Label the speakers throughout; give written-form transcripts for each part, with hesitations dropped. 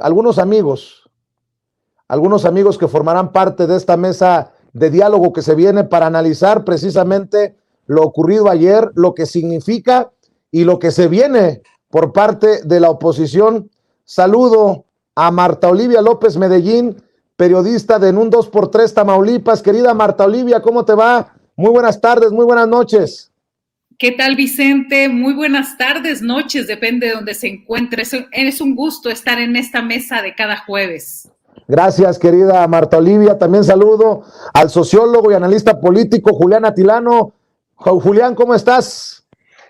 Speaker 1: algunos amigos que formarán parte de esta mesa de diálogo que se viene para analizar precisamente lo ocurrido ayer, lo que significa y lo que se viene por parte de la oposición. Saludo a Marta Olivia López Medellín, periodista de En un 2x3 Tamaulipas. Querida Marta Olivia, ¿cómo te va? Muy buenas tardes, muy buenas noches.
Speaker 2: ¿Qué tal, Vicente? Muy buenas tardes, noches, depende de donde se encuentre. Es un gusto estar en esta mesa de cada jueves.
Speaker 1: Gracias, querida Marta Olivia. También saludo al sociólogo y analista político Julián Atilano. Julián, ¿cómo estás?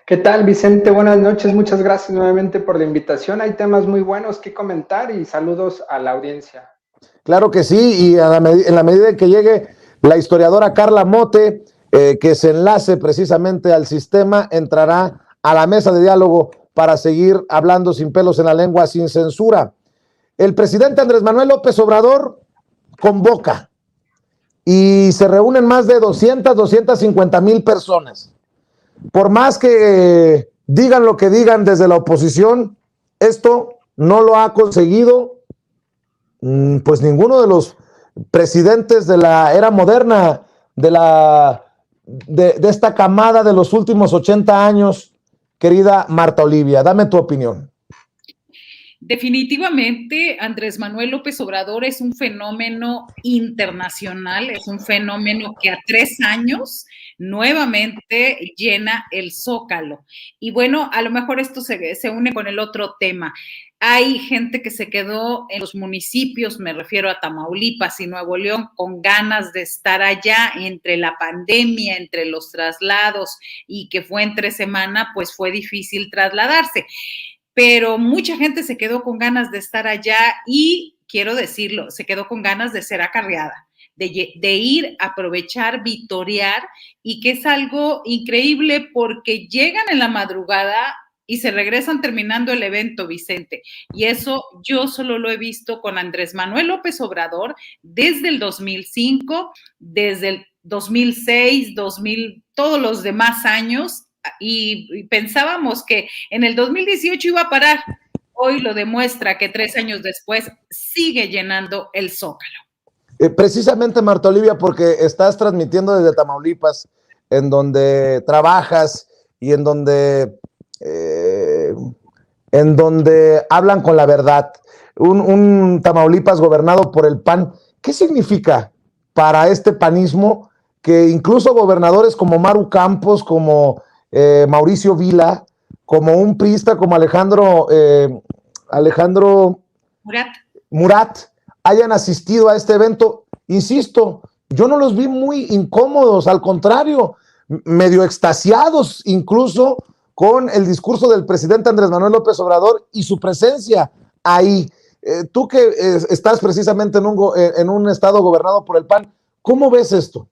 Speaker 3: ¿Qué tal, Vicente? Buenas noches. Muchas gracias nuevamente por la invitación. Hay temas muy buenos que comentar y saludos a la audiencia.
Speaker 1: Claro que sí, y en la medida en que llegue la historiadora Carla Mote, que se enlace precisamente al sistema, entrará a la mesa de diálogo para seguir hablando sin pelos en la lengua, sin censura. El presidente Andrés Manuel López Obrador convoca y se reúnen más de 250,000 personas. Por más que digan lo que digan desde la oposición, esto no lo ha conseguido pues ninguno de los presidentes de la era moderna, de esta camada de los últimos 80 años, querida Marta Olivia. Dame tu opinión.
Speaker 2: Definitivamente, Andrés Manuel López Obrador es un fenómeno internacional, es un fenómeno que a 3 años nuevamente llena el Zócalo. Y bueno, a lo mejor esto se une con el otro tema. Hay gente que se quedó en los municipios, me refiero a Tamaulipas y Nuevo León, con ganas de estar allá entre la pandemia, entre los traslados y que fue entre semana, pues fue difícil trasladarse. Pero mucha gente se quedó con ganas de estar allá y, quiero decirlo, se quedó con ganas de ser acarreada, de ir, aprovechar, vitorear, y que es algo increíble porque llegan en la madrugada y se regresan terminando el evento, Vicente. Y eso yo solo lo he visto con Andrés Manuel López Obrador desde el 2005, desde el 2006, 2000, todos los demás años, y pensábamos que en el 2018 iba a parar. Hoy lo demuestra que 3 años después sigue llenando el Zócalo.
Speaker 1: Precisamente, Marta Olivia, porque estás transmitiendo desde Tamaulipas, en donde trabajas y en donde hablan con la verdad. Un Tamaulipas gobernado por el PAN. ¿Qué significa para este panismo que incluso gobernadores como Maru Campos, como Mauricio Vila, como un priista como Alejandro Murat hayan asistido a este evento? Insisto, yo no los vi muy incómodos, al contrario, medio extasiados incluso con el discurso del presidente Andrés Manuel López Obrador y su presencia ahí. Tú que estás precisamente en un estado gobernado por el PAN, ¿cómo ves esto?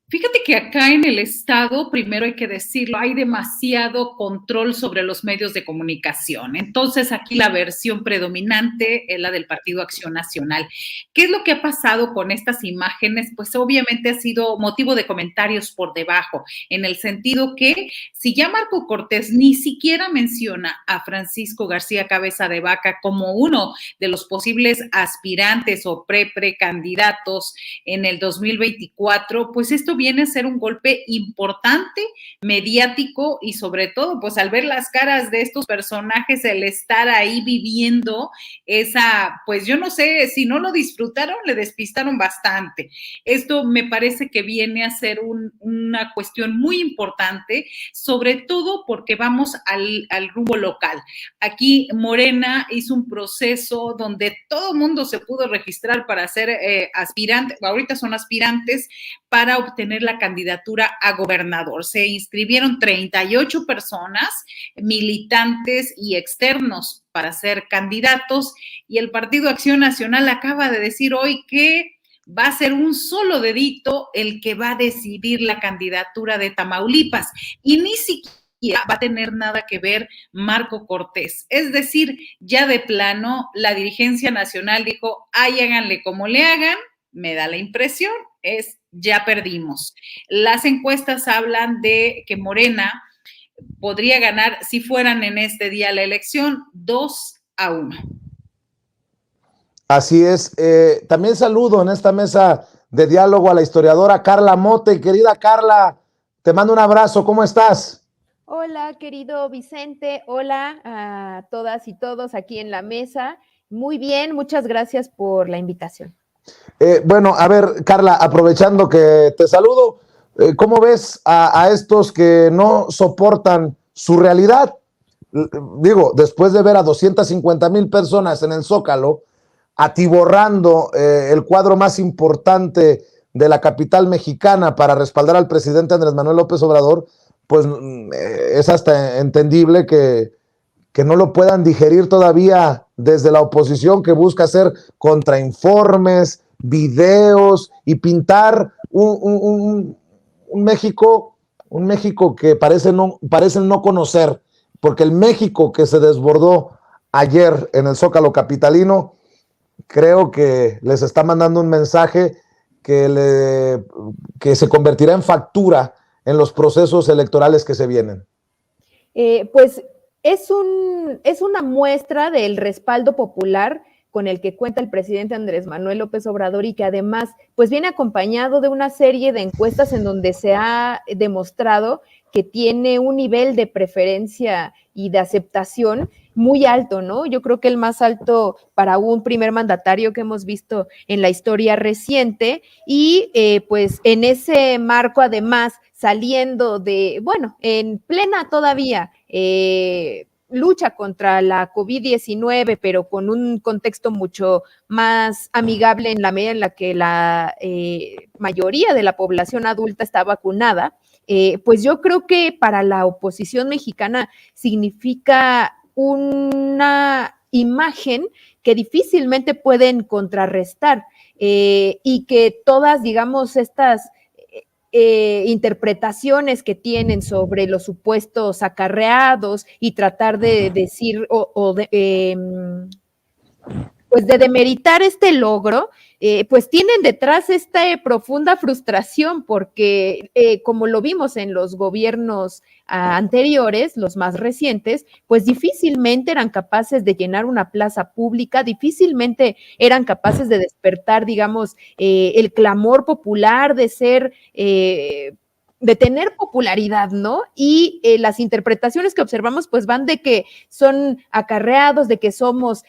Speaker 2: Fíjate que acá en el estado, primero hay que decirlo, hay demasiado control sobre los medios de comunicación. Entonces, aquí la versión predominante es la del Partido Acción Nacional. ¿Qué es lo que ha pasado con estas imágenes? Pues obviamente ha sido motivo de comentarios por debajo, en el sentido que si ya Marco Cortés ni siquiera menciona a Francisco García Cabeza de Vaca como uno de los posibles aspirantes o precandidatos en el 2024, pues esto viene a ser un golpe importante, mediático, y sobre todo, pues al ver las caras de estos personajes, el estar ahí viviendo esa, pues yo no sé, si no lo disfrutaron, le despistaron bastante. Esto me parece que viene a ser una cuestión muy importante, sobre todo porque vamos al rumbo local. Aquí Morena hizo un proceso donde todo el mundo se pudo registrar para ser aspirante, ahorita son aspirantes para obtener la candidatura a gobernador. Se inscribieron 38 personas, militantes y externos, para ser candidatos, y el Partido Acción Nacional acaba de decir hoy que va a ser un solo dedito el que va a decidir la candidatura de Tamaulipas, y ni siquiera va a tener nada que ver Marco Cortés. Es decir, ya de plano, la dirigencia nacional dijo, ay, háganle como le hagan, me da la impresión, ya perdimos. Las encuestas hablan de que Morena podría ganar, si fueran en este día la elección, 2-1.
Speaker 1: Así es. También saludo en esta mesa de diálogo a la historiadora Carla Mote. Querida Carla, te mando un abrazo. ¿Cómo estás?
Speaker 4: Hola, querido Vicente. Hola a todas y todos aquí en la mesa. Muy bien, muchas gracias por la invitación.
Speaker 1: Bueno, a ver, Carla, aprovechando que te saludo, ¿cómo ves a estos que no soportan su realidad? Digo, después de ver a 250,000 personas en el Zócalo, atiborrando el cuadro más importante de la capital mexicana para respaldar al presidente Andrés Manuel López Obrador, pues es hasta entendible que no lo puedan digerir todavía desde la oposición, que busca hacer contrainformes, videos y pintar un México, que parecen no conocer, porque el México que se desbordó ayer en el Zócalo capitalino, creo que les está mandando un mensaje que se convertirá en factura en los procesos electorales que se vienen.
Speaker 4: Pues es una muestra del respaldo popular con el que cuenta el presidente Andrés Manuel López Obrador y que además pues viene acompañado de una serie de encuestas en donde se ha demostrado que tiene un nivel de preferencia y de aceptación muy alto, ¿no? Yo creo que el más alto para un primer mandatario que hemos visto en la historia reciente y pues en ese marco además saliendo de, bueno, en plena todavía lucha contra la COVID-19, pero con un contexto mucho más amigable en la medida en la que la mayoría de la población adulta está vacunada, pues yo creo que para la oposición mexicana significa una imagen que difícilmente pueden contrarrestar y que todas, digamos, estas interpretaciones que tienen sobre los supuestos acarreados y tratar de decir pues de demeritar este logro, pues tienen detrás esta profunda frustración porque como lo vimos en los gobiernos anteriores, los más recientes, pues difícilmente eran capaces de llenar una plaza pública, difícilmente eran capaces de despertar, digamos, el clamor popular de ser de tener popularidad, ¿no? Y las interpretaciones que observamos pues van de que son acarreados, de que somos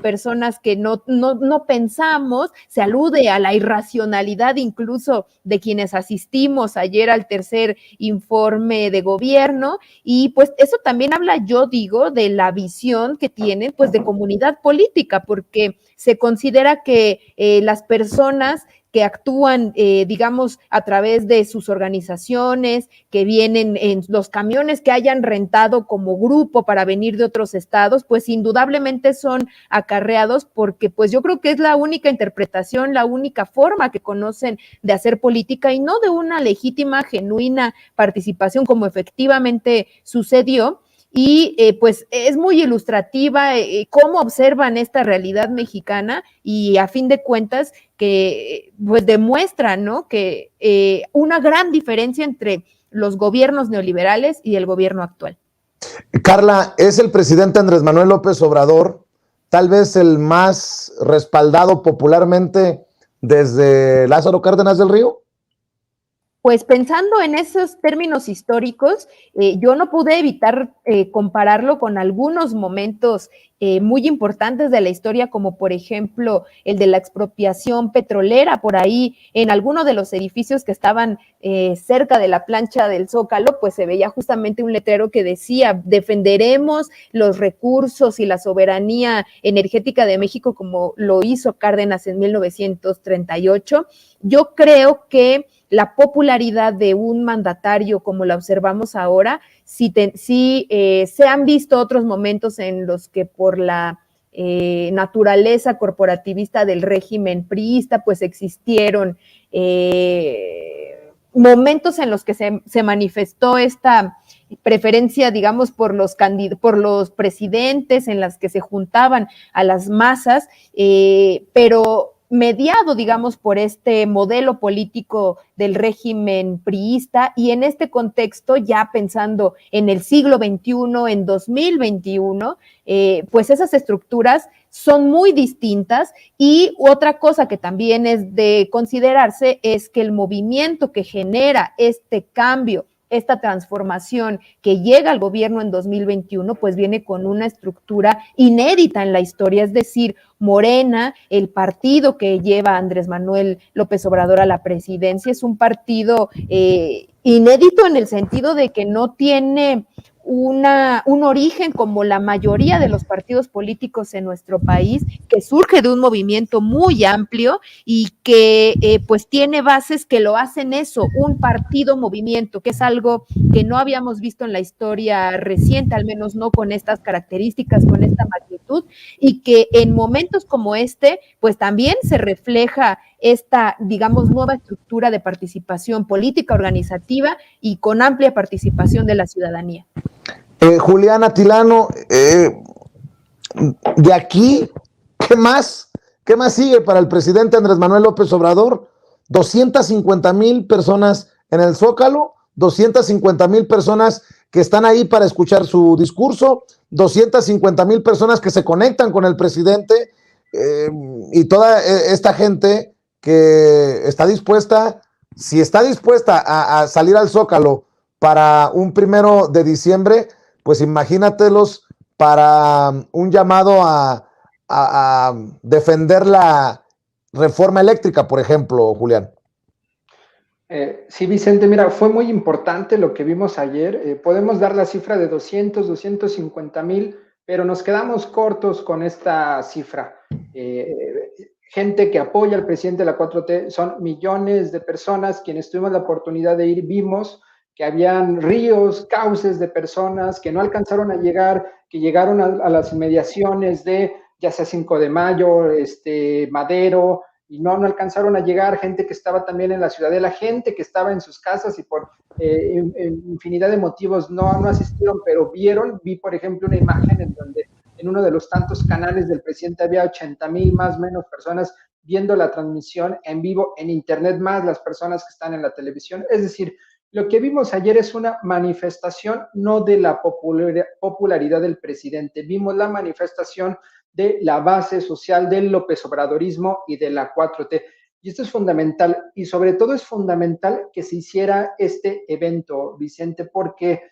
Speaker 4: personas que no pensamos, se alude a la irracionalidad incluso de quienes asistimos ayer al tercer informe de gobierno y pues eso también habla, yo digo, de la visión que tienen pues de comunidad política, porque se considera que las personas que actúan, digamos, a través de sus organizaciones, que vienen en los camiones que hayan rentado como grupo para venir de otros estados, pues indudablemente son acarreados porque pues yo creo que es la única interpretación, la única forma que conocen de hacer política y no de una legítima, genuina participación como efectivamente sucedió. Y pues es muy ilustrativa cómo observan esta realidad mexicana y a fin de cuentas que pues demuestra, ¿no? Que una gran diferencia entre los gobiernos neoliberales y el gobierno actual.
Speaker 1: Carla, ¿es el presidente Andrés Manuel López Obrador tal vez el más respaldado popularmente desde Lázaro Cárdenas del Río?
Speaker 4: Pues pensando en esos términos históricos, yo no pude evitar compararlo con algunos momentos muy importantes de la historia, como por ejemplo el de la expropiación petrolera, por ahí en alguno de los edificios que estaban cerca de la plancha del Zócalo, pues se veía justamente un letrero que decía, defenderemos los recursos y la soberanía energética de México como lo hizo Cárdenas en 1938. Yo creo que la popularidad de un mandatario como la observamos ahora, sí se han visto otros momentos en los que por la naturaleza corporativista del régimen priista, pues existieron momentos en los que se manifestó esta preferencia, digamos, por los presidentes, en las que se juntaban a las masas, pero mediado, digamos, por este modelo político del régimen priista, y en este contexto, ya pensando en el siglo XXI, en 2021, pues esas estructuras son muy distintas. Y otra cosa que también es de considerarse es que el movimiento que genera este cambio, esta transformación que llega al gobierno en 2021, pues viene con una estructura inédita en la historia, es decir, Morena, el partido que lleva a Andrés Manuel López Obrador a la presidencia, es un partido inédito en el sentido de que no tiene un origen como la mayoría de los partidos políticos en nuestro país, que surge de un movimiento muy amplio y que pues tiene bases que lo hacen eso, un partido movimiento, que es algo que no habíamos visto en la historia reciente, al menos no con estas características, con esta magnitud, y que en momentos como este, pues también se refleja esta, digamos, nueva estructura de participación política organizativa y con amplia participación de la ciudadanía.
Speaker 1: Julián Atilano, de aquí, ¿qué más sigue para el presidente Andrés Manuel López Obrador? 250,000 personas en el Zócalo, 250,000 personas que están ahí para escuchar su discurso, 250,000 personas que se conectan con el presidente, y toda esta gente que está dispuesta, si está dispuesta a salir al Zócalo para un 1 de diciembre, pues imagínatelos para un llamado a defender la reforma eléctrica, por ejemplo, Julián.
Speaker 3: Sí, Vicente, mira, fue muy importante lo que vimos ayer. Podemos dar la cifra de 250,000, pero nos quedamos cortos con esta cifra. Gente que apoya al presidente de la 4T, son millones de personas. Quienes tuvimos la oportunidad de ir, vimos que habían ríos, cauces de personas que no alcanzaron a llegar, que llegaron a las inmediaciones de, ya sea 5 de Mayo, Madero, y no alcanzaron a llegar, gente que estaba también en la Ciudadela, gente que estaba en sus casas y por infinidad de motivos no asistieron, pero vi, por ejemplo, una imagen en donde en uno de los tantos canales del presidente había 80,000 más o menos personas viendo la transmisión en vivo en internet, más las personas que están en la televisión. Es decir, lo que vimos ayer es una manifestación no de la popularidad del presidente, vimos la manifestación de la base social del López Obradorismo y de la 4T. Y esto es fundamental, y sobre todo es fundamental que se hiciera este evento, Vicente, porque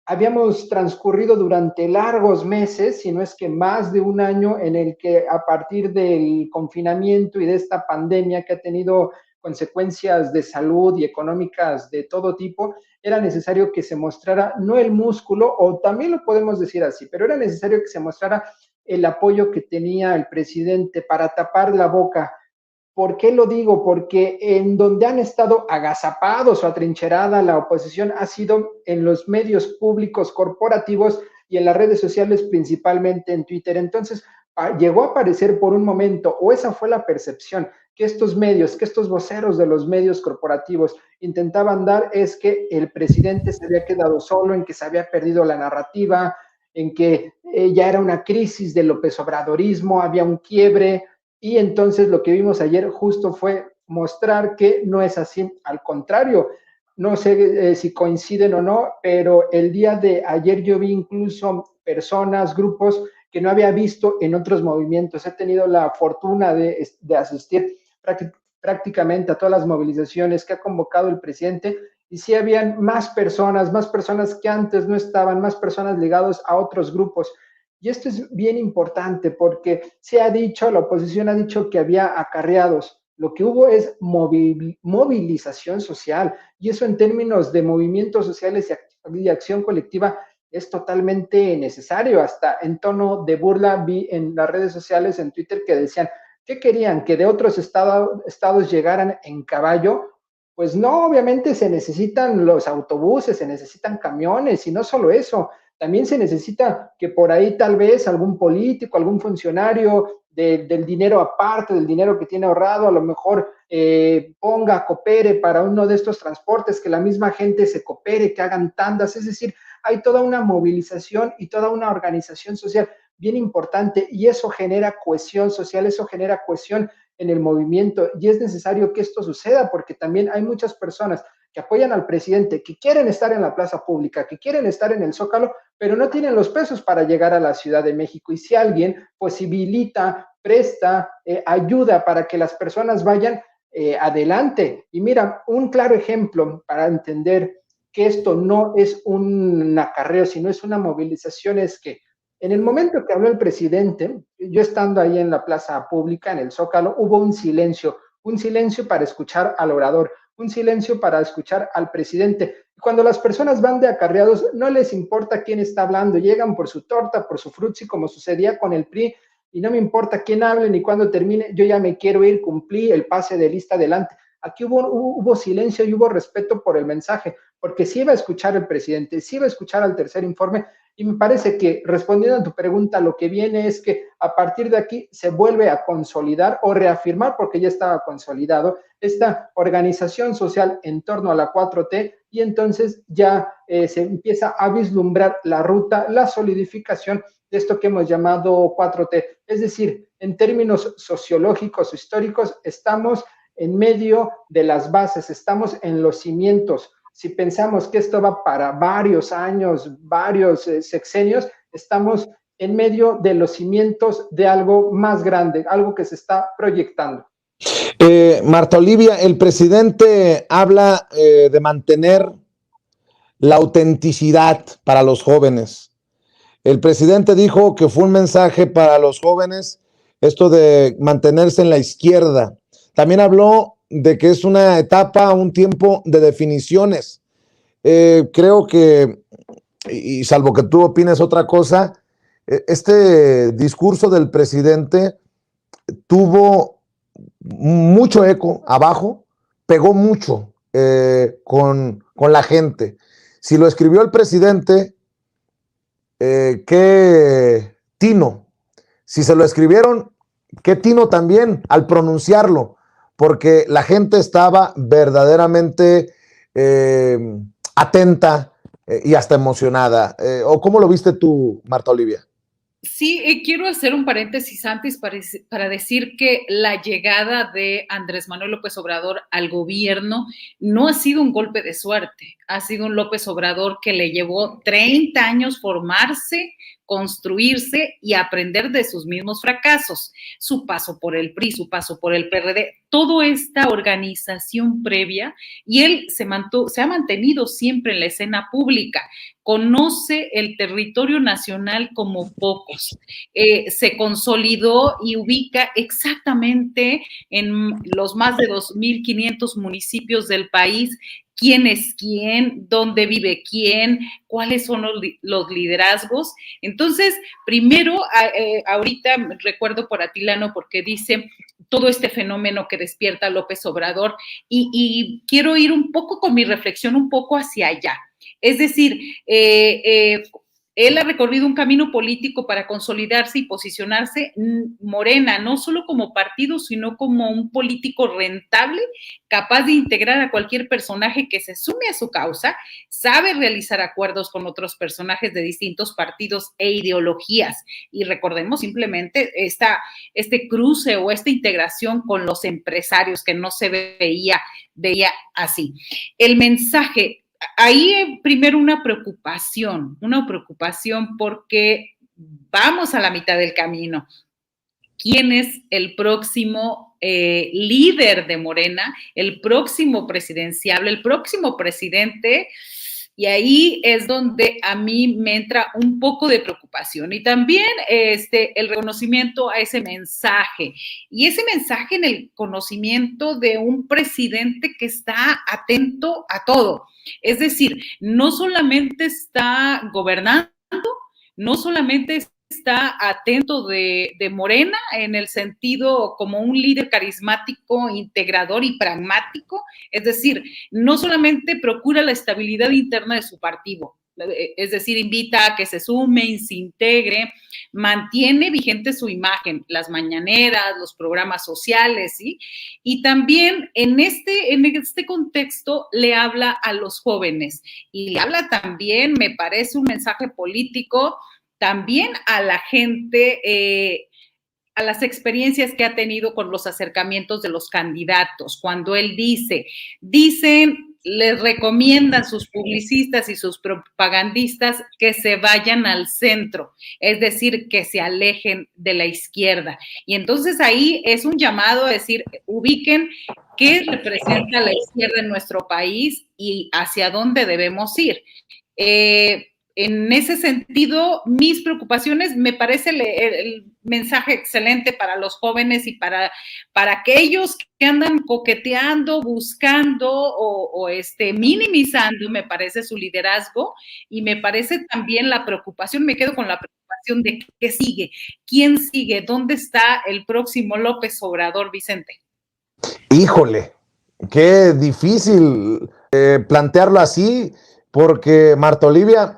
Speaker 3: habíamos transcurrido durante largos meses, si no es que más de un año, en el que a partir del confinamiento y de esta pandemia que ha tenido consecuencias de salud y económicas de todo tipo, era necesario que se mostrara, no el músculo, o también lo podemos decir así, pero era necesario que se mostrara el apoyo que tenía el presidente para tapar la boca. ¿Por qué lo digo? Porque en donde han estado agazapados o atrincherada la oposición ha sido en los medios públicos corporativos y en las redes sociales, principalmente en Twitter. Entonces, llegó a aparecer por un momento, o esa fue la percepción, que estos medios, que estos voceros de los medios corporativos intentaban dar, es que el presidente se había quedado solo, en que se había perdido la narrativa, en que ya era una crisis del López Obradorismo, había un quiebre, y entonces lo que vimos ayer justo fue mostrar que no es así, al contrario. No sé si coinciden o no, pero el día de ayer yo vi incluso personas, grupos que no había visto en otros movimientos. He tenido la fortuna de asistir prácticamente a todas las movilizaciones que ha convocado el presidente, y sí habían más personas que antes no estaban, más personas ligadas a otros grupos. Y esto es bien importante porque se ha dicho, la oposición ha dicho que había acarreados. Lo que hubo es movilización social, y eso en términos de movimientos sociales y acción colectiva es totalmente necesario. Hasta en tono de burla vi en las redes sociales, en Twitter, que decían, ¿qué querían? ¿Que de otros estados llegaran en caballo? Pues no, obviamente se necesitan los autobuses, se necesitan camiones, y no solo eso, también se necesita que por ahí tal vez algún político, algún funcionario del dinero aparte, del dinero que tiene ahorrado, a lo mejor coopere para uno de estos transportes, que la misma gente se coopere, que hagan tandas. Es decir, hay toda una movilización y toda una organización social bien importante, y eso genera cohesión social, eso genera cohesión en el movimiento, y es necesario que esto suceda, porque también hay muchas personas que apoyan al presidente, que quieren estar en la plaza pública, que quieren estar en el Zócalo, pero no tienen los pesos para llegar a la Ciudad de México. Y si alguien posibilita, presta, ayuda para que las personas vayan adelante. Y mira, un claro ejemplo para entender que esto no es un acarreo, sino es una movilización, es que en el momento que habló el presidente, yo estando ahí en la plaza pública, en el Zócalo, hubo un silencio para escuchar al orador, un silencio para escuchar al presidente. Cuando las personas van de acarreados, no les importa quién está hablando, llegan por su torta, por su frutzi, como sucedía con el PRI, y no me importa quién hable ni cuándo termine, yo ya me quiero ir, cumplí el pase de lista adelante. Aquí hubo silencio y hubo respeto por el mensaje, porque sí iba a escuchar el presidente, sí iba a escuchar al tercer informe, y me parece que, respondiendo a tu pregunta, lo que viene es que a partir de aquí se vuelve a consolidar o reafirmar, porque ya estaba consolidado, esta organización social en torno a la 4T, y entonces ya se empieza a vislumbrar la ruta, la solidificación de esto que hemos llamado 4T. Es decir, en términos sociológicos o históricos, estamos en medio de las bases, estamos en los cimientos. Si pensamos que esto va para varios años, varios sexenios, estamos en medio de los cimientos de algo más grande, algo que se está proyectando.
Speaker 1: Marta Olivia, el presidente habla de mantener la autenticidad para los jóvenes. El presidente dijo que fue un mensaje para los jóvenes esto de mantenerse en la izquierda. También habló de que es una etapa, un tiempo de definiciones. Creo que, y salvo que tú opines otra cosa, este discurso del presidente tuvo mucho eco abajo, pegó mucho con la gente. Si lo escribió el presidente, qué tino. Si se lo escribieron, qué tino también al pronunciarlo, porque la gente estaba verdaderamente atenta y hasta emocionada. ¿O cómo lo viste tú, Marta Olivia?
Speaker 2: Sí, quiero hacer un paréntesis antes para decir que la llegada de Andrés Manuel López Obrador al gobierno no ha sido un golpe de suerte, ha sido un López Obrador que le llevó 30 años formarse, construirse y aprender de sus mismos fracasos. Su paso por el PRI, su paso por el PRD, toda esta organización previa, y él se ha mantenido siempre en la escena pública. Conoce el territorio nacional como pocos, se consolidó y ubica exactamente en los más de 2.500 municipios del país quién es quién, dónde vive quién, cuáles son los liderazgos. Entonces, primero, ahorita recuerdo por Atilano porque dice todo este fenómeno que despierta López Obrador y quiero ir un poco con mi reflexión un poco hacia allá. Es decir, él ha recorrido un camino político para consolidarse y posicionarse Morena, no solo como partido, sino como un político rentable, capaz de integrar a cualquier personaje que se sume a su causa, sabe realizar acuerdos con otros personajes de distintos partidos e ideologías. Y recordemos simplemente este cruce o esta integración con los empresarios que no se veía así. El mensaje. Ahí primero una preocupación porque vamos a la mitad del camino. ¿Quién es el próximo líder de Morena, el próximo presidenciable, el próximo presidente? Y ahí es donde a mí me entra un poco de preocupación y también el reconocimiento a ese mensaje y ese mensaje en el conocimiento de un presidente que está atento a todo. Es decir, no solamente está gobernando, no solamente está atento de Morena en el sentido como un líder carismático, integrador y pragmático, es decir, no solamente procura la estabilidad interna de su partido, es decir, invita a que se sume, se integre, mantiene vigente su imagen, las mañaneras, los programas sociales, ¿sí? Y también en este contexto le habla a los jóvenes y le habla también, me parece, un mensaje político también a la gente, a las experiencias que ha tenido con los acercamientos de los candidatos. Cuando él dicen, les recomiendan sus publicistas y sus propagandistas que se vayan al centro, es decir, que se alejen de la izquierda. Y entonces ahí es un llamado a decir, ubiquen qué representa la izquierda en nuestro país y hacia dónde debemos ir. En ese sentido, mis preocupaciones, me parece el mensaje excelente para los jóvenes y para aquellos que andan coqueteando, buscando o minimizando, me parece su liderazgo, y me parece también la preocupación, me quedo con la preocupación de qué sigue, quién sigue, dónde está el próximo López Obrador, Vicente.
Speaker 1: Híjole, qué difícil plantearlo así, porque Marta Olivia,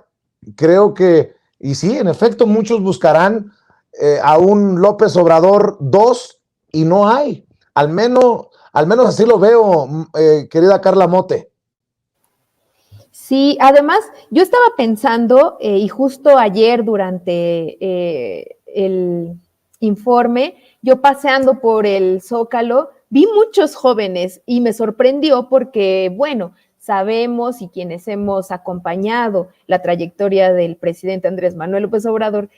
Speaker 1: creo que, y sí, en efecto, muchos buscarán a un López Obrador 2 y no hay. Al menos así lo veo, querida Carla Mote.
Speaker 4: Sí, además, yo estaba pensando, y justo ayer durante el informe, yo paseando por el Zócalo, vi muchos jóvenes y me sorprendió porque, bueno, sabemos y quienes hemos acompañado la trayectoria del presidente Andrés Manuel López Obrador,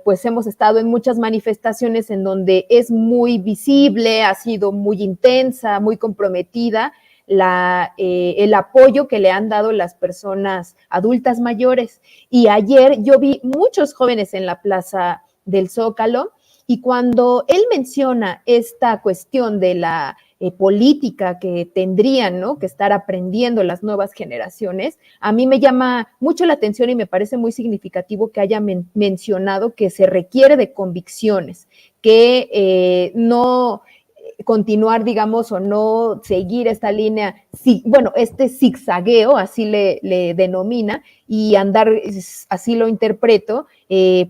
Speaker 4: pues hemos estado en muchas manifestaciones en donde es muy visible, ha sido muy intensa, muy comprometida el apoyo que le han dado las personas adultas mayores. Y ayer yo vi muchos jóvenes en la plaza del Zócalo, y cuando él menciona esta cuestión de la política que tendrían, ¿no?, que estar aprendiendo las nuevas generaciones, a mí me llama mucho la atención y me parece muy significativo que haya mencionado que se requiere de convicciones, que no continuar, digamos, o no seguir esta línea, sí, bueno, este zigzagueo, así le denomina, y andar, así lo interpreto,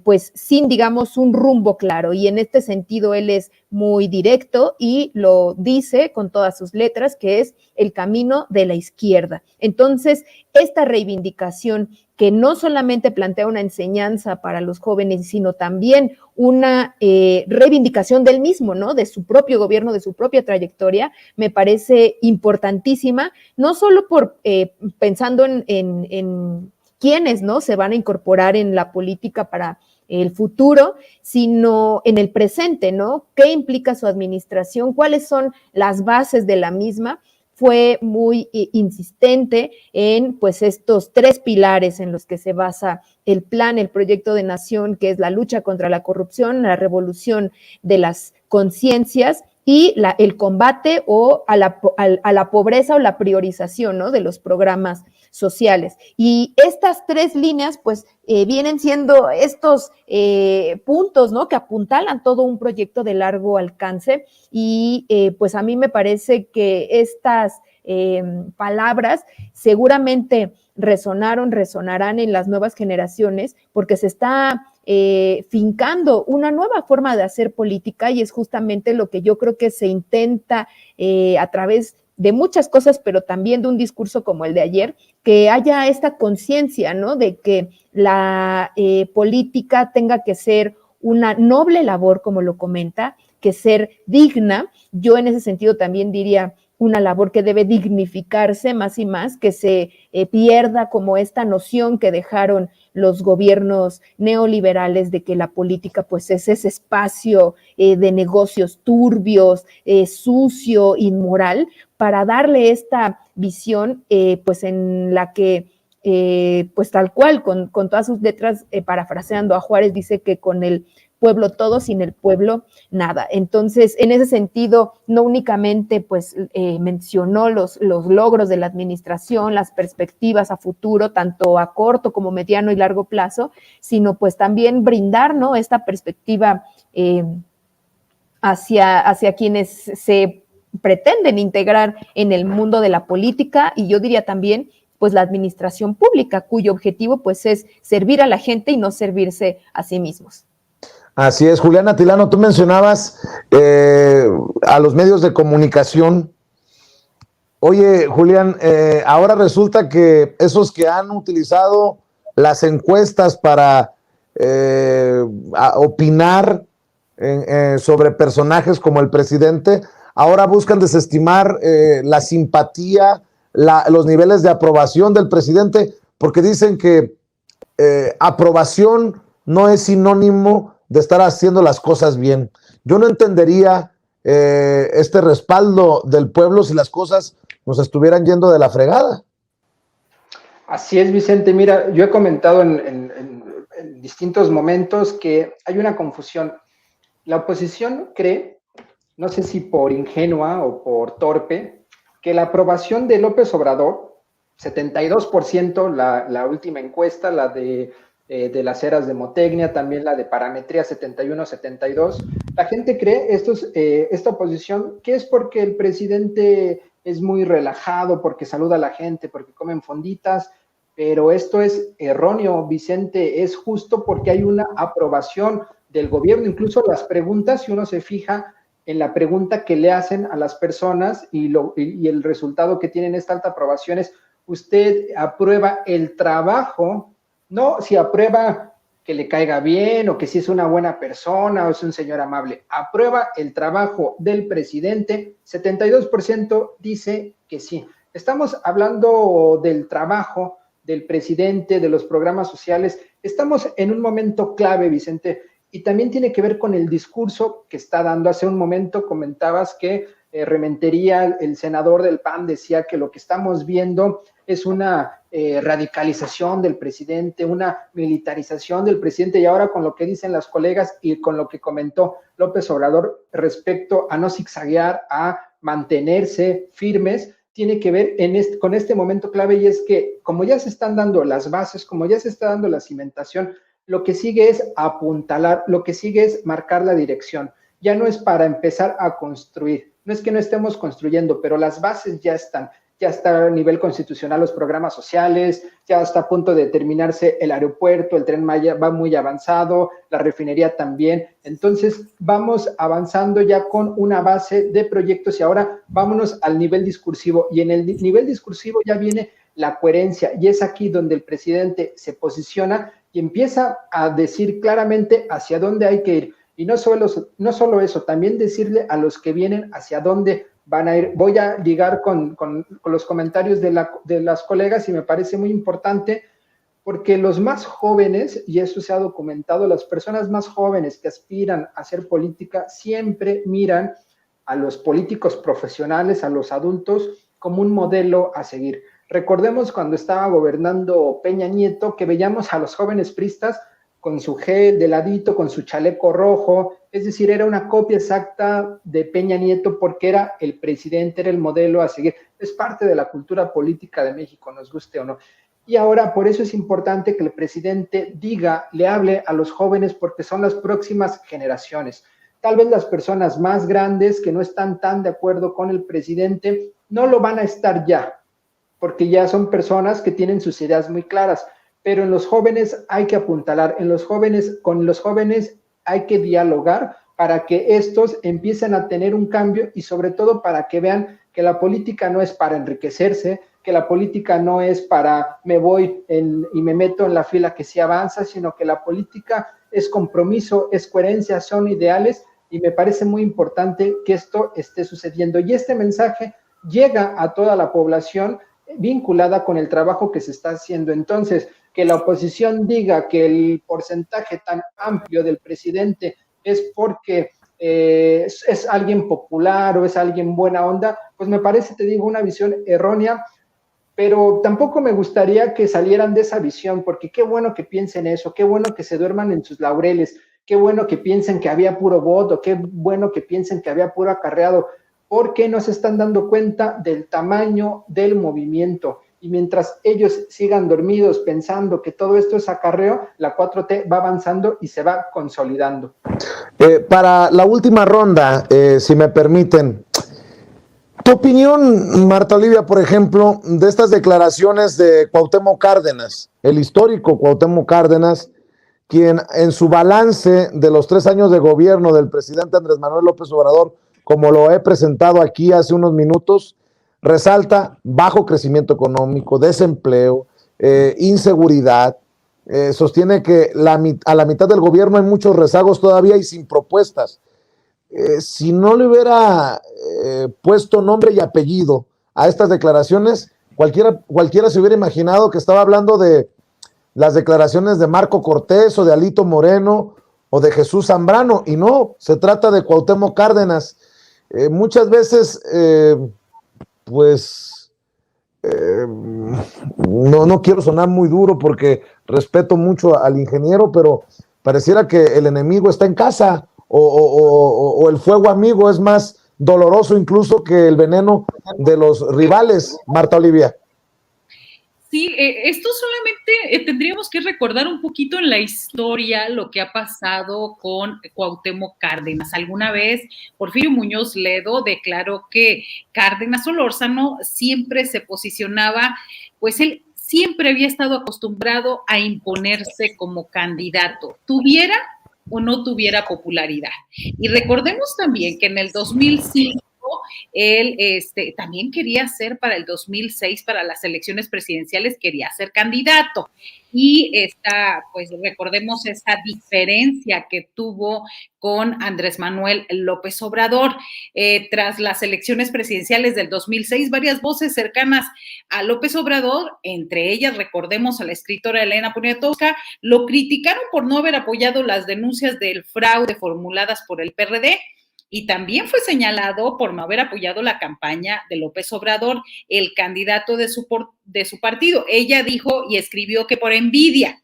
Speaker 4: pues sin, digamos, un rumbo claro. Y en este sentido él es muy directo y lo dice con todas sus letras, que es el camino de la izquierda. Entonces, esta reivindicación que no solamente plantea una enseñanza para los jóvenes, sino también una reivindicación del mismo, ¿no?, de su propio gobierno, de su propia trayectoria, me parece importantísima, no solo por pensando en quiénes, ¿no?, se van a incorporar en la política para el futuro, sino en el presente, ¿no? ¿Qué implica su administración? ¿Cuáles son las bases de la misma? Fue muy insistente en, pues, estos 3 pilares en los que se basa el plan, el proyecto de nación, que es la lucha contra la corrupción, la revolución de las conciencias y el combate a la pobreza o la priorización, ¿no?, de los programas sociales. Y estas 3 líneas, pues, vienen siendo estos puntos, ¿no?, que apuntalan todo un proyecto de largo alcance, y pues a mí me parece que estas palabras seguramente resonarán en las nuevas generaciones, porque se está fincando una nueva forma de hacer política, y es justamente lo que yo creo que se intenta a través de muchas cosas, pero también de un discurso como el de ayer, que haya esta conciencia, ¿no?, de que la política tenga que ser una noble labor, como lo comenta, que ser digna. Yo en ese sentido también diría una labor que debe dignificarse más y más, que se pierda como esta noción que dejaron los gobiernos neoliberales de que la política, pues, es ese espacio de negocios turbios, sucio, inmoral, para darle esta visión, pues, en la que, pues, tal cual, con todas sus letras, parafraseando a Juárez, dice que con el pueblo todo, sin el pueblo nada. Entonces, en ese sentido, no únicamente, pues, mencionó los logros de la administración, las perspectivas a futuro, tanto a corto como mediano y largo plazo, sino pues también brindar, ¿no?, esta perspectiva hacia quienes se pretenden integrar en el mundo de la política, y yo diría también, pues, la administración pública, cuyo objetivo, pues, es servir a la gente y no servirse a sí mismos.
Speaker 1: Así es, Juliana Tilano, tú mencionabas a los medios de comunicación. Oye, Julián, ahora resulta que esos que han utilizado las encuestas para opinar sobre personajes como el presidente, ahora buscan desestimar la simpatía, los niveles de aprobación del presidente, porque dicen que aprobación no es sinónimo de estar haciendo las cosas bien. Yo no entendería este respaldo del pueblo si las cosas nos estuvieran yendo de la fregada.
Speaker 3: Así es, Vicente. Mira, yo he comentado en distintos momentos que hay una confusión. La oposición cree, no sé si por ingenua o por torpe, que la aprobación de López Obrador, 72%, la última encuesta, la de las eras de Motecnia, también la de Parametría 71-72, la gente cree, esta oposición, que es porque el presidente es muy relajado, porque saluda a la gente, porque comen fonditas, pero esto es erróneo, Vicente, es justo porque hay una aprobación del gobierno, incluso las preguntas, si uno se fija en la pregunta que le hacen a las personas y el resultado que tienen esta alta aprobación es, ¿usted aprueba el trabajo? No si aprueba que le caiga bien o que si es una buena persona o es un señor amable. Aprueba el trabajo del presidente, 72% dice que sí. Estamos hablando del trabajo del presidente, de los programas sociales. Estamos en un momento clave, Vicente, y también tiene que ver con el discurso que está dando. Hace un momento comentabas que Rementería, el senador del PAN, decía que lo que estamos viendo es una radicalización del presidente, una militarización del presidente, y ahora con lo que dicen las colegas y con lo que comentó López Obrador respecto a no zigzaguear, a mantenerse firmes, tiene que ver con este momento clave, y es que como ya se están dando las bases, como ya se está dando la cimentación, lo que sigue es apuntalar, lo que sigue es marcar la dirección. Ya no es para empezar a construir, no es que no estemos construyendo, pero las bases ya están. Ya está a nivel constitucional los programas sociales, ya está a punto de terminarse el aeropuerto, el Tren Maya va muy avanzado, la refinería también. Entonces vamos avanzando ya con una base de proyectos y ahora vámonos al nivel discursivo. Y en el nivel discursivo ya viene la coherencia, y es aquí donde el presidente se posiciona y empieza a decir claramente hacia dónde hay que ir. Y no solo eso, también decirle a los que vienen hacia dónde van a ir. Voy a ligar con los comentarios de las colegas, y me parece muy importante porque los más jóvenes, y eso se ha documentado, las personas más jóvenes que aspiran a hacer política siempre miran a los políticos profesionales, a los adultos, como un modelo a seguir. Recordemos cuando estaba gobernando Peña Nieto, que veíamos a los jóvenes priistas con su gel de ladito, con su chaleco rojo, es decir, era una copia exacta de Peña Nieto porque era el presidente, era el modelo a seguir. Es parte de la cultura política de México, nos guste o no. Y ahora, por eso es importante que el presidente le hable a los jóvenes, porque son las próximas generaciones. Tal vez las personas más grandes que no están tan de acuerdo con el presidente no lo van a estar ya, porque ya son personas que tienen sus ideas muy claras, pero en los jóvenes hay que apuntalar, con los jóvenes hay que dialogar para que estos empiecen a tener un cambio y sobre todo para que vean que la política no es para enriquecerse, que la política no es para me voy y me meto en la fila que sí avanza, sino que la política es compromiso, es coherencia, son ideales, y me parece muy importante que esto esté sucediendo. Y este mensaje llega a toda la población vinculada con el trabajo que se está haciendo. Entonces, que la oposición diga que el porcentaje tan amplio del presidente es porque es alguien popular o es alguien buena onda, pues me parece, te digo, una visión errónea, pero tampoco me gustaría que salieran de esa visión, porque qué bueno que piensen eso, qué bueno que se duerman en sus laureles, qué bueno que piensen que había puro voto, qué bueno que piensen que había puro acarreado, porque no se están dando cuenta del tamaño del movimiento. Y mientras ellos sigan dormidos pensando que todo esto es acarreo, la 4T va avanzando y se va consolidando.
Speaker 1: Para la última ronda, si me permiten, tu opinión, Marta Olivia, por ejemplo, de estas declaraciones de Cuauhtémoc Cárdenas, el histórico Cuauhtémoc Cárdenas, quien en su balance de los 3 años de gobierno del presidente Andrés Manuel López Obrador, como lo he presentado aquí hace unos minutos, resalta bajo crecimiento económico, desempleo, inseguridad, sostiene que a la mitad del gobierno hay muchos rezagos todavía y sin propuestas. Si no le hubiera puesto nombre y apellido a estas declaraciones, cualquiera se hubiera imaginado que estaba hablando de las declaraciones de Marco Cortés o de Alito Moreno o de Jesús Zambrano, y no, se trata de Cuauhtémoc Cárdenas. Muchas veces, no quiero sonar muy duro porque respeto mucho al ingeniero, pero pareciera que el enemigo está en casa o el fuego amigo es más doloroso incluso que el veneno de los rivales, Marta Olivia.
Speaker 2: Sí, esto solamente tendríamos que recordar un poquito en la historia lo que ha pasado con Cuauhtémoc Cárdenas. Alguna vez Porfirio Muñoz Ledo declaró que Cárdenas Solórzano siempre se posicionaba, pues él siempre había estado acostumbrado a imponerse como candidato, tuviera o no tuviera popularidad. Y recordemos también que en el 2005 él también quería ser para el 2006, para las elecciones presidenciales, quería ser candidato. Y pues recordemos esa diferencia que tuvo con Andrés Manuel López Obrador. Tras las elecciones presidenciales del 2006, varias voces cercanas a López Obrador, entre ellas recordemos a la escritora Elena Poniatowska, lo criticaron por no haber apoyado las denuncias del fraude formuladas por el PRD. Y también fue señalado por no haber apoyado la campaña de López Obrador, el candidato de su partido. Ella dijo y escribió que por envidia.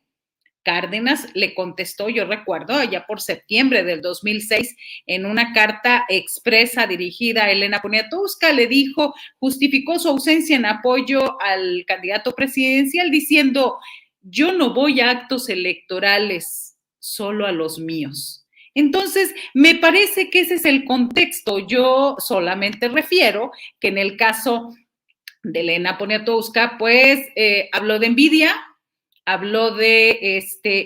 Speaker 2: Cárdenas le contestó, yo recuerdo, allá por septiembre del 2006, en una carta expresa dirigida a Elena Poniatowska, le dijo, justificó su ausencia en apoyo al candidato presidencial diciendo, yo no voy a actos electorales, solo a los míos. Entonces, me parece que ese es el contexto. Yo solamente refiero que en el caso de Elena Poniatowska, pues habló de envidia, habló de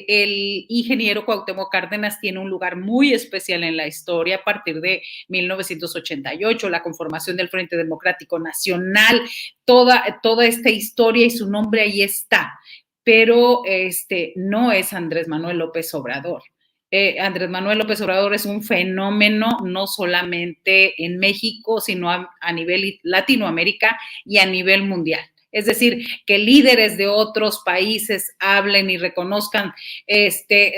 Speaker 2: el ingeniero Cuauhtémoc Cárdenas tiene un lugar muy especial en la historia a partir de 1988, la conformación del Frente Democrático Nacional, toda esta historia y su nombre ahí está, pero no es Andrés Manuel López Obrador. Andrés Manuel López Obrador es un fenómeno no solamente en México, sino a nivel Latinoamérica y a nivel mundial. Es decir, que líderes de otros países hablen y reconozcan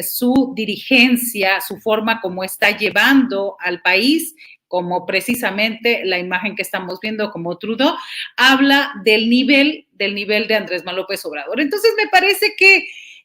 Speaker 2: su dirigencia, su forma como está llevando al país, como precisamente la imagen que estamos viendo como Trudeau, habla del nivel de Andrés Manuel López Obrador. Entonces, me parece que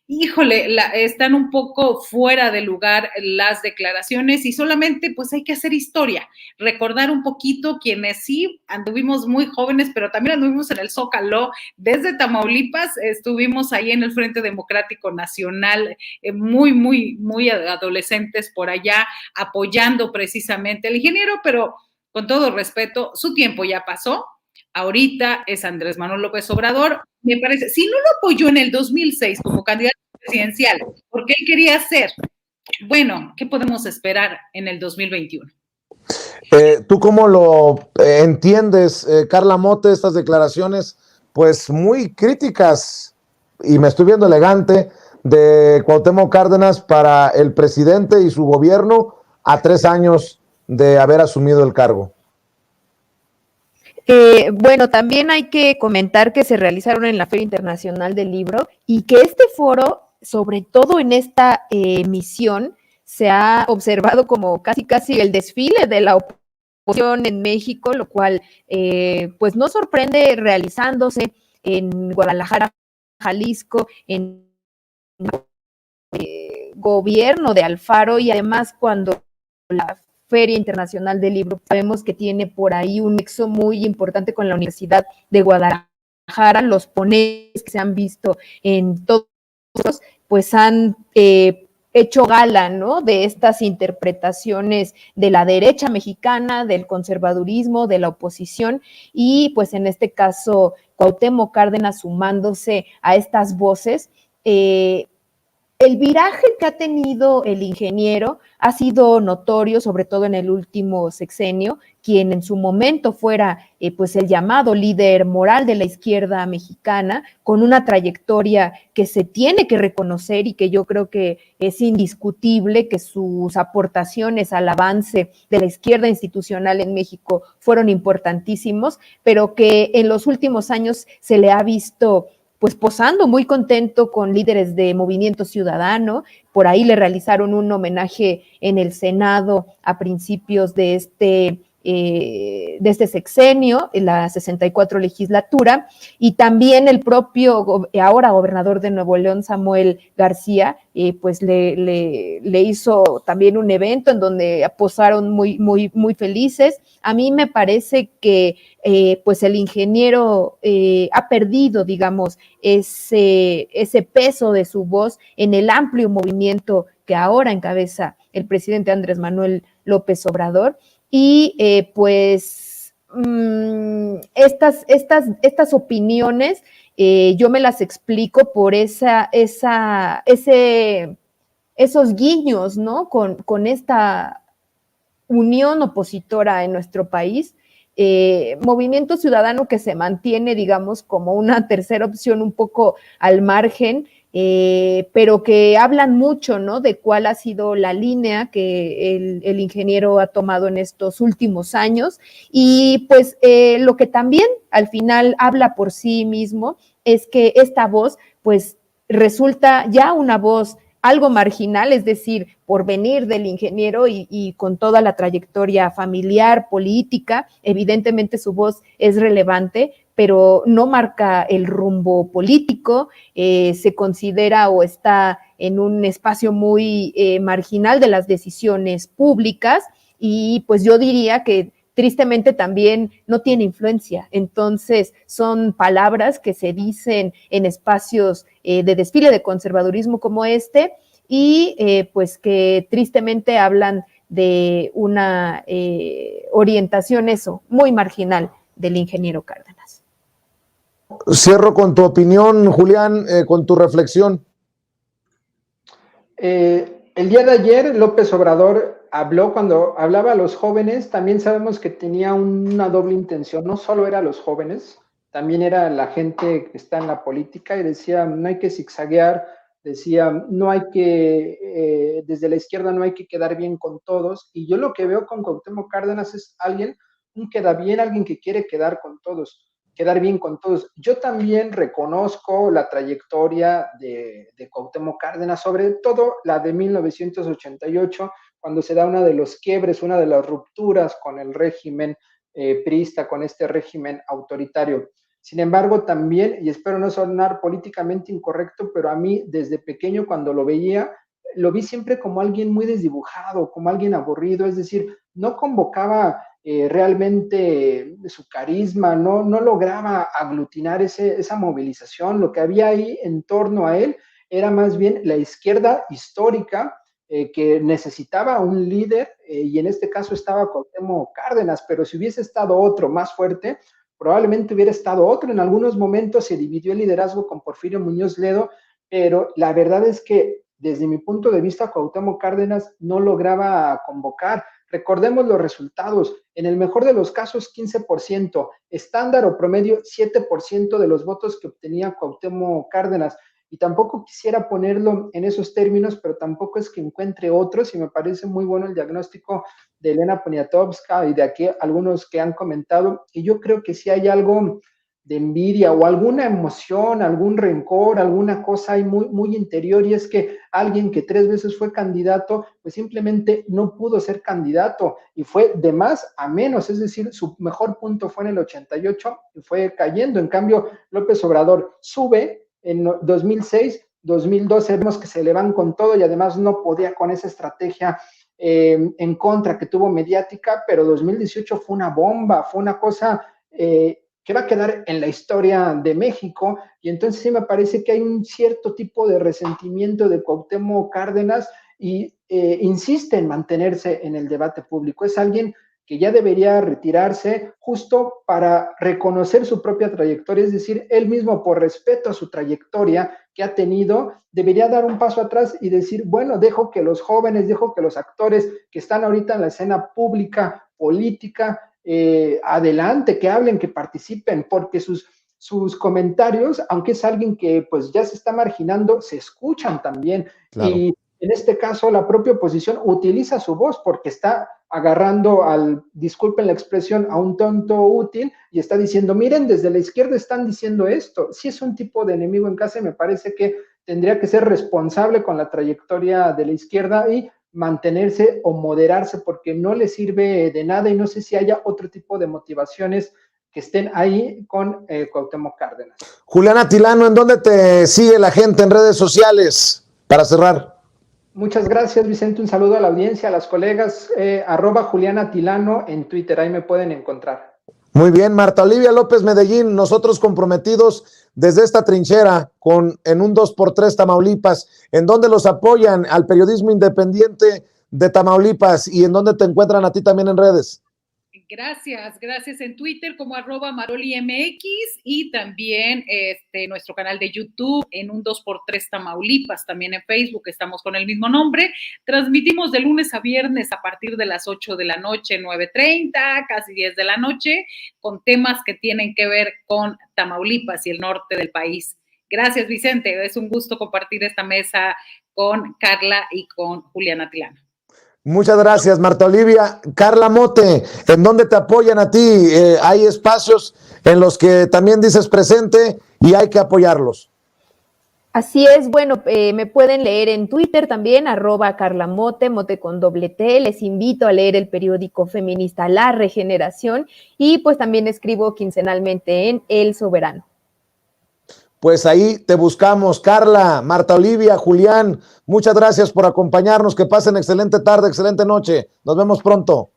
Speaker 2: híjole, están un poco fuera de lugar las declaraciones y solamente pues hay que hacer historia, recordar un poquito quienes sí anduvimos muy jóvenes, pero también anduvimos en el Zócalo, desde Tamaulipas, estuvimos ahí en el Frente Democrático Nacional, muy adolescentes por allá, apoyando precisamente al ingeniero, pero con todo respeto, su tiempo ya pasó. Ahorita es Andrés Manuel López Obrador, me parece, si no lo apoyó en el 2006 como candidato presidencial, porque él quería ser, bueno, ¿qué podemos esperar en el 2021?
Speaker 1: ¿Tú cómo lo entiendes, Carla Mote, estas declaraciones, pues muy críticas, y me estoy viendo elegante, de Cuauhtémoc Cárdenas para el presidente y su gobierno a 3 años de haber asumido el cargo?
Speaker 4: Bueno, también hay que comentar que se realizaron en la Feria Internacional del Libro y que este foro, sobre todo en esta emisión, se ha observado como casi el desfile de la oposición en México, lo cual pues no sorprende realizándose en Guadalajara, Jalisco, en gobierno de Alfaro y además cuando la Feria Internacional del Libro, sabemos que tiene por ahí un nexo muy importante con la Universidad de Guadalajara, los ponentes que se han visto en todos, pues han hecho gala, ¿no?, de estas interpretaciones de la derecha mexicana, del conservadurismo, de la oposición, y pues en este caso Cuauhtémoc Cárdenas sumándose a estas voces, el viraje que ha tenido el ingeniero ha sido notorio, sobre todo en el último sexenio, quien en su momento fuera pues el llamado líder moral de la izquierda mexicana, con una trayectoria que se tiene que reconocer y que yo creo que es indiscutible, que sus aportaciones al avance de la izquierda institucional en México fueron importantísimos, pero que en los últimos años se le ha visto pues posando muy contento con líderes de Movimiento Ciudadano. Por ahí le realizaron un homenaje en el Senado a principios de este sexenio, en la 64 legislatura, y también el propio ahora gobernador de Nuevo León, Samuel García, pues le hizo también un evento en donde posaron muy felices. A mí me parece que pues el ingeniero ha perdido, digamos, ese peso de su voz en el amplio movimiento que ahora encabeza el presidente Andrés Manuel López Obrador. Y estas opiniones yo me las explico por esos guiños, ¿no? Con esta unión opositora en nuestro país. Movimiento Ciudadano que se mantiene, digamos, como una tercera opción un poco al margen, pero que hablan mucho, ¿no? De cuál ha sido la línea que el ingeniero ha tomado en estos últimos años. Y pues lo que también al final habla por sí mismo es que esta voz, pues, resulta ya una voz algo marginal, es decir, por venir del ingeniero y con toda la trayectoria familiar, política, evidentemente su voz es relevante, pero no marca el rumbo político, se considera o está en un espacio muy marginal de las decisiones públicas, y pues yo diría que tristemente también no tiene influencia. Entonces son palabras que se dicen en espacios de desfile de conservadurismo como este, y pues que tristemente hablan de una orientación muy marginal del ingeniero Cárdenas.
Speaker 1: Cierro con tu opinión, Julián, con tu reflexión.
Speaker 3: El día de ayer López Obrador habló, cuando hablaba a los jóvenes, también sabemos que tenía una doble intención, no solo era a los jóvenes, también era la gente que está en la política, y decía, no hay que zigzaguear, decía, no hay que, desde la izquierda no hay que quedar bien con todos, y yo lo que veo con Cuauhtémoc Cárdenas es un queda bien, alguien que quiere quedar bien con todos. Yo también reconozco la trayectoria de Cuauhtémoc Cárdenas, sobre todo la de 1988, cuando se da una de los quiebres, una de las rupturas con el régimen priista, con este régimen autoritario. Sin embargo, también, y espero no sonar políticamente incorrecto, pero a mí desde pequeño cuando lo veía, lo vi siempre como alguien muy desdibujado, como alguien aburrido, es decir, no convocaba realmente su carisma, no lograba aglutinar esa movilización. Lo que había ahí en torno a él era más bien la izquierda histórica, que necesitaba un líder, y en este caso estaba Cuauhtémoc Cárdenas, pero si hubiese estado otro más fuerte, probablemente hubiera estado otro. En algunos momentos se dividió el liderazgo con Porfirio Muñoz Ledo, pero la verdad es que desde mi punto de vista Cuauhtémoc Cárdenas no lograba convocar. Recordemos los resultados, en el mejor de los casos 15%, estándar o promedio 7% de los votos que obtenía Cuauhtémoc Cárdenas, y tampoco quisiera ponerlo en esos términos, pero tampoco es que encuentre otros, y me parece muy bueno el diagnóstico de Elena Poniatowska y de aquí algunos que han comentado, y yo creo que si hay algo de envidia o alguna emoción, algún rencor, alguna cosa ahí muy interior, y es que alguien que 3 veces fue candidato, pues simplemente no pudo ser candidato y fue de más a menos, es decir, su mejor punto fue en el 88 y fue cayendo. En cambio, López Obrador sube en 2006, 2012, vemos que se le van con todo y además no podía con esa estrategia en contra que tuvo mediática, pero 2018 fue una bomba, fue una cosa que va a quedar en la historia de México, y entonces sí me parece que hay un cierto tipo de resentimiento de Cuauhtémoc Cárdenas y insiste en mantenerse en el debate público. Es alguien que ya debería retirarse justo para reconocer su propia trayectoria, es decir, él mismo por respeto a su trayectoria que ha tenido, debería dar un paso atrás y decir, bueno, dejo que los jóvenes, dejo que los actores que están ahorita en la escena pública, política, adelante, que hablen, que participen, porque sus comentarios, aunque es alguien que pues ya se está marginando, se escuchan también. Claro. Y en este caso la propia oposición utiliza su voz porque está agarrando disculpen la expresión, a un tonto útil y está diciendo, miren, desde la izquierda están diciendo esto. Sí es un tipo de enemigo en casa y me parece que tendría que ser responsable con la trayectoria de la izquierda y mantenerse o moderarse porque no le sirve de nada y no sé si haya otro tipo de motivaciones que estén ahí con Cuauhtémoc Cárdenas.
Speaker 1: Julián Atilano, ¿en dónde te sigue la gente en redes sociales? Para cerrar.
Speaker 3: Muchas gracias, Vicente. Un saludo a la audiencia, a las colegas. @Julián Atilano en Twitter, ahí me pueden encontrar.
Speaker 1: Muy bien, Marta Olivia López Medellín, nosotros comprometidos desde esta trinchera en un 2x3 Tamaulipas, ¿en dónde los apoyan al periodismo independiente de Tamaulipas y en dónde te encuentran a ti también en redes?
Speaker 2: Gracias en Twitter como @MaroliMX y también nuestro canal de YouTube en un 2x3 Tamaulipas, también en Facebook estamos con el mismo nombre. Transmitimos de lunes a viernes a partir de las 8 de la noche, 9:30, casi 10 de la noche, con temas que tienen que ver con Tamaulipas y el norte del país. Gracias, Vicente, es un gusto compartir esta mesa con Carla y con Julián Atilano.
Speaker 1: Muchas gracias, Marta Olivia. Carla Mote, ¿en dónde te apoyan a ti? Hay espacios en los que también dices presente y hay que apoyarlos.
Speaker 4: Así es, bueno, me pueden leer en Twitter también, @CarlaMote, Mote con doble T. Les invito a leer el periódico feminista La Regeneración y pues también escribo quincenalmente en El Soberano.
Speaker 1: Pues ahí te buscamos, Carla, Marta Olivia, Julián, muchas gracias por acompañarnos, que pasen excelente tarde, excelente noche, nos vemos pronto.